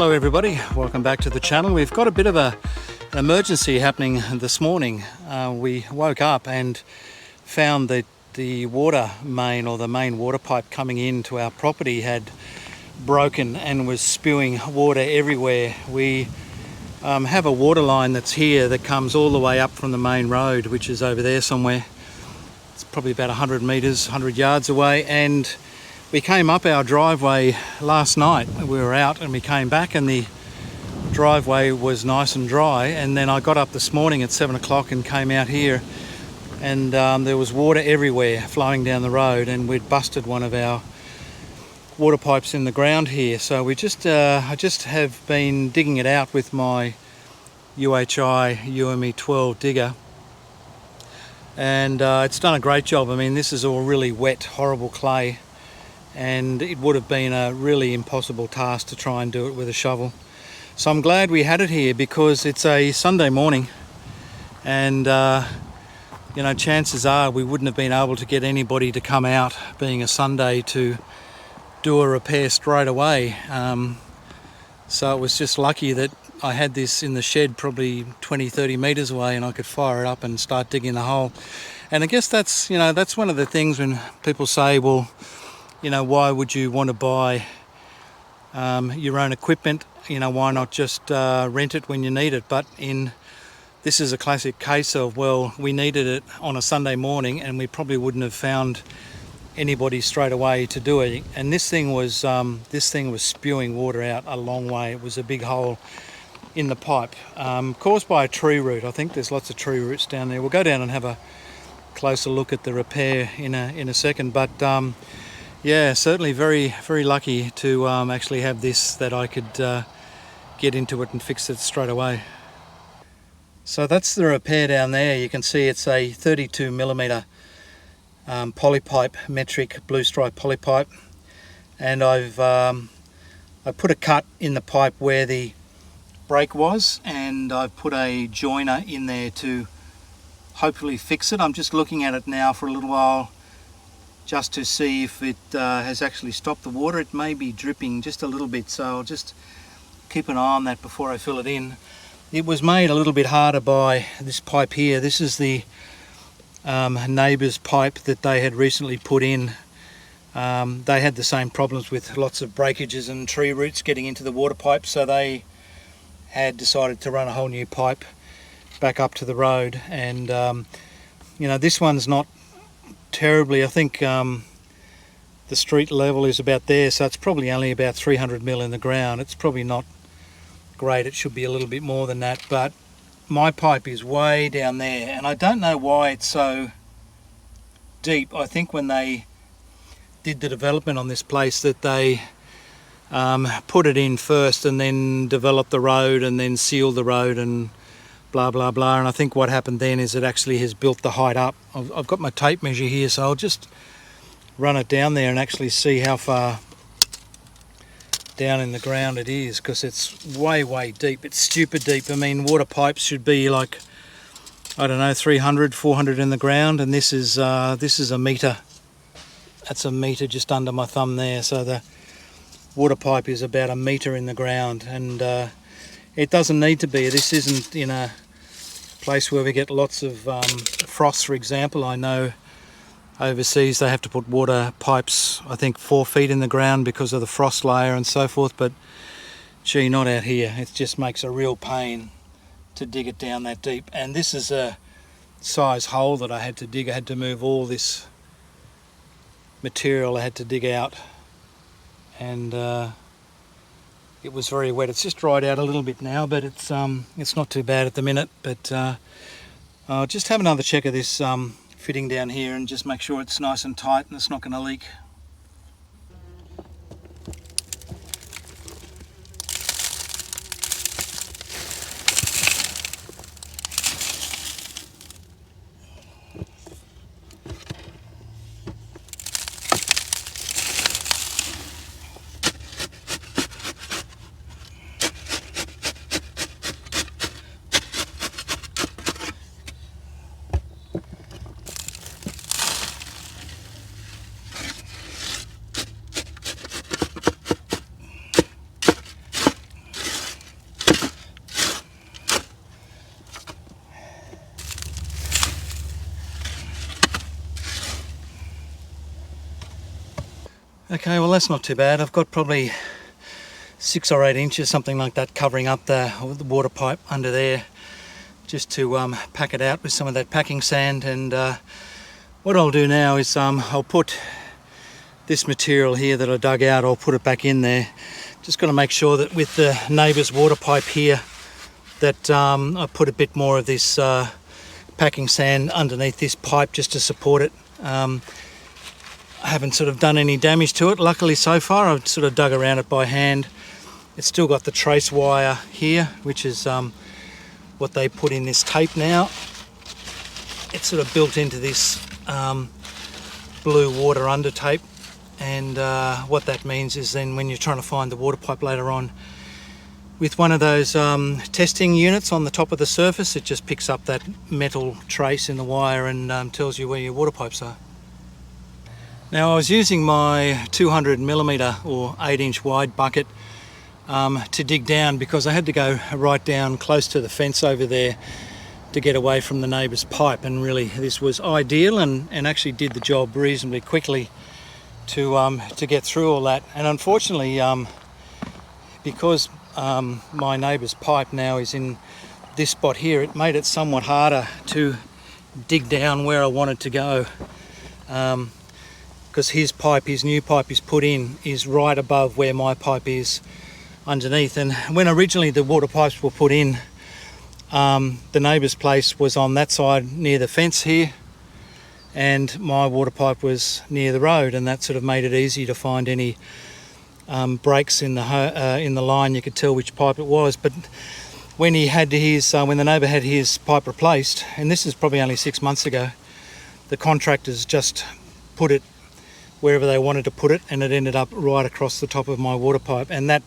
Hello everybody, welcome back to the channel. We've got a bit of an emergency happening this morning. We woke up and found that the water main, or the main water pipe coming into our property, had broken and was spewing water everywhere. We have a water line that's here that comes all the way up from the main road, which is over there somewhere. It's probably about 100 meters, 100 yards away, and we came up our driveway last night. We were out and we came back and the driveway was nice and dry, and then I got up this morning at 7 o'clock and came out here, and there was water everywhere flowing down the road, and we'd busted one of our water pipes in the ground here. So we I just have been digging it out with my UHI UME 12 digger, and it's done a great job. I mean, this is all really wet, horrible clay, and it would have been a really impossible task to try and do it with a shovel. So I'm glad we had it here, because it's a Sunday morning, and you know, chances are we wouldn't have been able to get anybody to come out, being a Sunday, to do a repair straight away. So it was just lucky that I had this in the shed probably 20-30 meters away, and I could fire it up and start digging the hole. And I guess that's, you know, that's one of the things when people say, well, you know, why would you want to buy your own equipment? You know, why not just rent it when you need it? But this is a classic case of, well, we needed it on a Sunday morning, and we probably wouldn't have found anybody straight away to do it. And this thing was spewing water out a long way. It was a big hole in the pipe, caused by a tree root. I think there's lots of tree roots down there. We'll go down and have a closer look at the repair in a second. But yeah, certainly very, very lucky to actually have this, that I could get into it and fix it straight away. So that's the repair down there. You can see it's a 32 millimeter polypipe, metric blue stripe polypipe, and I put a cut in the pipe where the break was, and I've put a joiner in there to hopefully fix it. I'm just looking at it now for a little while, just to see if it has actually stopped the water. It may be dripping just a little bit, so I'll just keep an eye on that before I fill it in. It was made a little bit harder by this pipe here. This is the neighbour's pipe that they had recently put in. They had the same problems with lots of breakages and tree roots getting into the water pipe, so they had decided to run a whole new pipe back up to the road. And you know, this one's not terribly, I think the street level is about there, so it's probably only about 300 mil in the ground. It's probably not great. It should be a little bit more than that, but my pipe is way down there, and I don't know why it's so deep. I think when they did the development on this place, that they put it in first and then developed the road and then sealed the road and blah blah blah, and I think what happened then is it actually has built the height up. I've got my tape measure here, so I'll just run it down there and actually see how far down in the ground it is, because it's way deep. It's stupid deep. I mean, water pipes should be like, I don't know, 300, 400 in the ground, and this is a meter. That's a meter just under my thumb there. So the water pipe is about a meter in the ground, and it doesn't need to be. This isn't in a place where we get lots of frost, for example. I know overseas they have to put water pipes, I think 4 feet in the ground because of the frost layer and so forth, but gee, not out here. It just makes a real pain to dig it down that deep. And this is a size hole that I had to dig. I had to move all this material I had to dig out, and it was very wet. It's just dried out a little bit now, but it's not too bad at the minute. But I'll just have another check of this fitting down here and just make sure it's nice and tight and it's not going to leak. Okay, well that's not too bad. I've got probably 6 or 8 inches, something like that, covering up the water pipe under there, just to pack it out with some of that packing sand. And what I'll do now is I'll put this material here that I dug out, I'll put it back in there. Just got to make sure that with the neighbour's water pipe here that I put a bit more of this packing sand underneath this pipe just to support it. I haven't sort of done any damage to it, luckily so far. I've sort of dug around it by hand. It's still got the trace wire here, which is what they put in this tape now. It's sort of built into this blue water under tape, and what that means is then when you're trying to find the water pipe later on, with one of those testing units on the top of the surface, it just picks up that metal trace in the wire and tells you where your water pipes are. Now I was using my 200mm or 8-inch wide bucket to dig down, because I had to go right down close to the fence over there to get away from the neighbour's pipe, and really this was ideal and actually did the job reasonably quickly to get through all that. And unfortunately, because my neighbour's pipe now is in this spot here, it made it somewhat harder to dig down where I wanted to go, because his new pipe is put in is right above where my pipe is underneath. And when originally the water pipes were put in, the neighbour's place was on that side near the fence here, and my water pipe was near the road, and that sort of made it easy to find any breaks in the line. You could tell which pipe it was. But when he had his, when the neighbour had his pipe replaced, and this is probably only 6 months ago, the contractors just put it wherever they wanted to put it, and it ended up right across the top of my water pipe. And that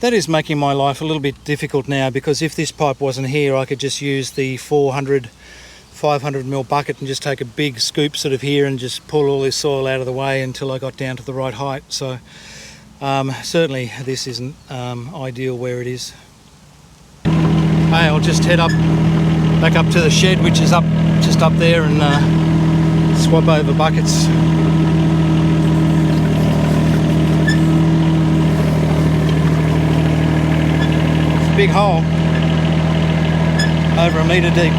is making my life a little bit difficult now, because if this pipe wasn't here, I could just use the 500ml bucket and just take a big scoop sort of here and just pull all this soil out of the way until I got down to the right height. So certainly this isn't ideal where it is. Hey, I'll just head back up to the shed, which is just up there, and swap over buckets. Big hole, over 1 metre deep.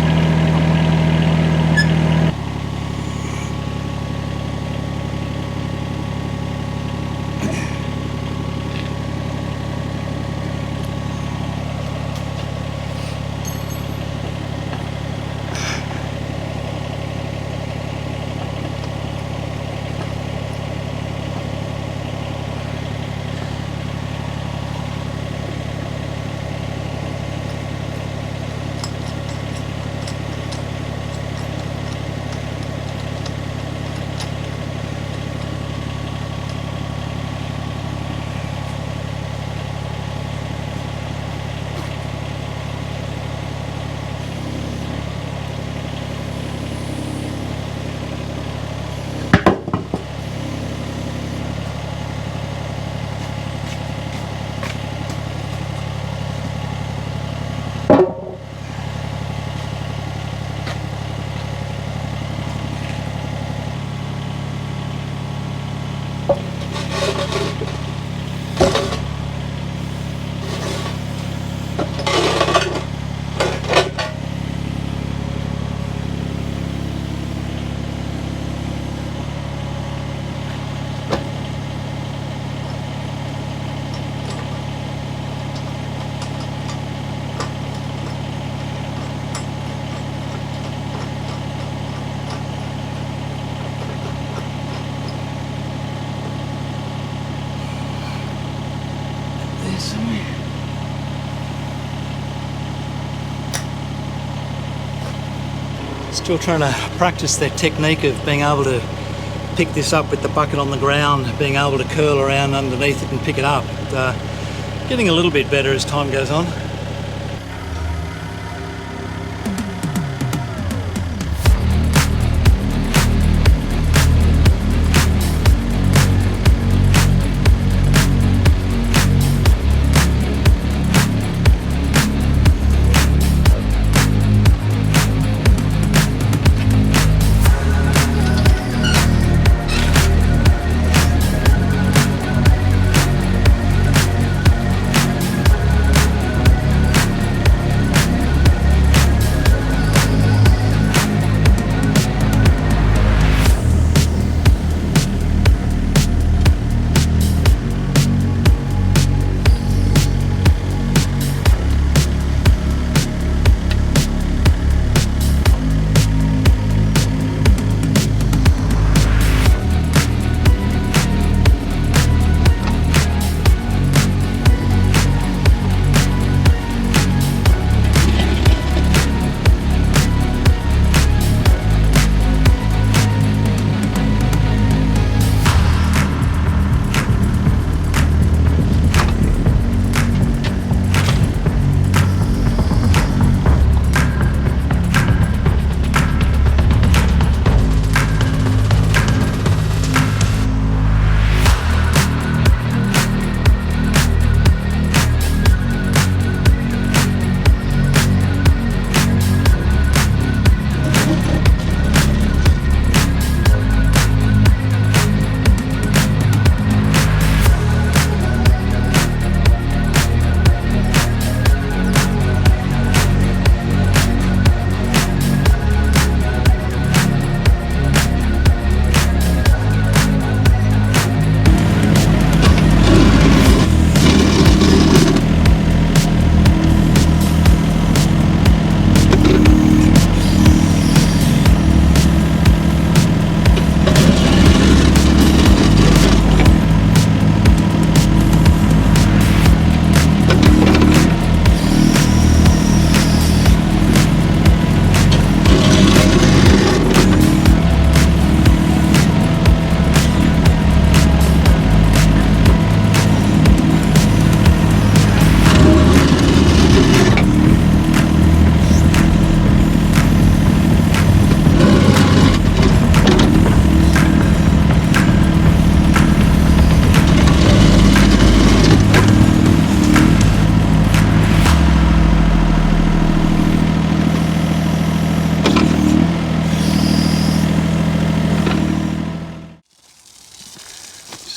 Still trying to practice that technique of being able to pick this up with the bucket on the ground, being able to curl around underneath it and pick it up. Getting a little bit better as time goes on.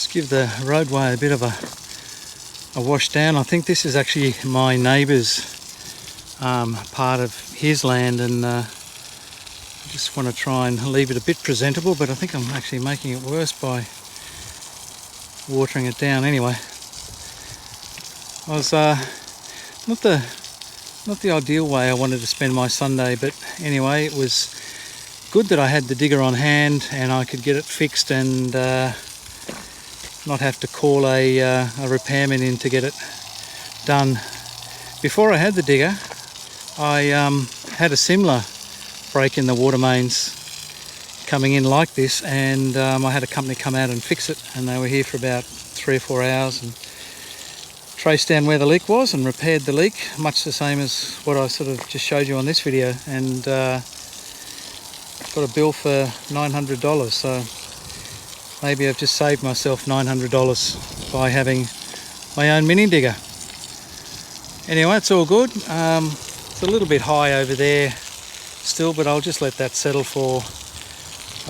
Just give the roadway a bit of a wash down. I think this is actually my neighbour's part of his land, and I just want to try and leave it a bit presentable, but I think I'm actually making it worse by watering it down. Anyway, I was not the ideal way I wanted to spend my Sunday, but anyway, it was good that I had the digger on hand and I could get it fixed and not have to call a repairman in to get it done. Before I had the digger, I had a similar break in the water mains coming in like this, and I had a company come out and fix it, and they were here for about 3 or 4 hours and traced down where the leak was and repaired the leak, much the same as what I sort of just showed you on this video, and got a bill for $900. So maybe I've just saved myself $900 by having my own mini digger. Anyway, it's all good. It's a little bit high over there still, but I'll just let that settle for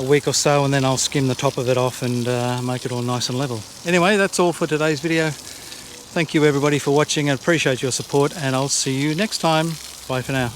a week or so, and then I'll skim the top of it off and make it all nice and level. Anyway, that's all for today's video. Thank you everybody for watching. I appreciate your support, and I'll see you next time. Bye for now.